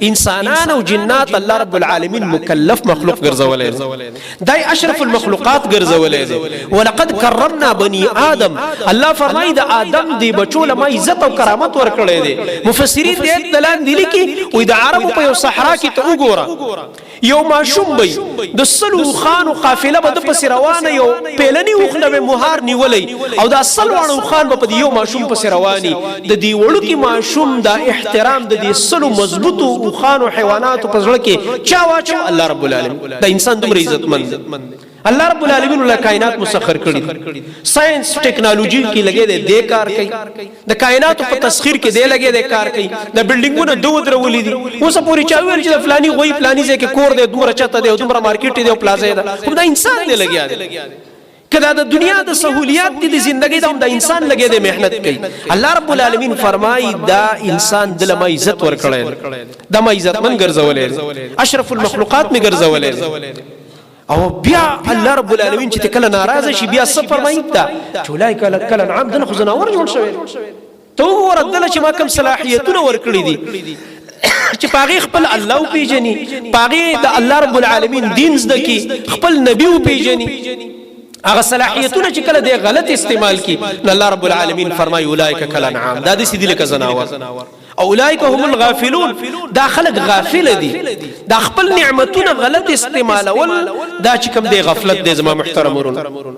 انسانان او جنات الله رب العالمین مکلف مخلوق ګرځولې دای اشرف المخلوقات ګرځولې ولقد کرمنا بني آدم الله فرمایي د آدم دی بچو له عزت او کرامت ورکړې دي مفسرین دې دلان دي لیکي وې د عربو په صحرا کې ته وګوره یو ماشوم بي د سلو خان قافله به د پس روانه یو پیلنی وخنه به مهار نیولې او دا سلوانو خان به یو ماشوم پس رواني د دې وړو کې ماشوم دا احترام د دې سلو مضبوطو خان او حیوانات په ځړ کې چا واچو الله رب العالمین دا انسان دومره عزتمند الله رب العالمین له کائنات مسخر کړی ساينس ټیکنالوژي کې لګې دې کار کوي د کائنات په تسخير کې دې لګې دې کار کوي د بلډینګونو دوه درولې دي اوس پوری چا ویل چې فلاني غوي فلاني ځکه کور دې دومره چاته دې دومره مارکیټ دې او پلازا دې خو دا انسان دې لګیا دي کدا د دنیا د سہولیات دي زندگی د انسان لګې دې مهنت کوي الله رب العالمین فرمایي دا انسان د لمه عزت ورکړي د ما عزت من ګرځولې اشرف المخلوقات می ګرځولې او بیا الله رب العالمین چې کله ناراضه شي بیا څه فرمایي تا چولای کله نعم دغه خزناور جوړ شوی تو وردل چې ما کوم صلاحیتونه ورکړي دي چې پاغي خپل الله پیژني پاغي د الله رب العالمین دین زده کی خپل نبی پیژني هغه صلاحیتونه چې کله د غلط استعمال کی الله رب العالمین فرمایي اولئک کالانعام دا د سیدی لک زناور اولئک هم الغافلون دا خلق غافل دي دا خپل نعمتونه غلط استعمال ول دا چې کوم دی غفلت دی زما محترم ورونو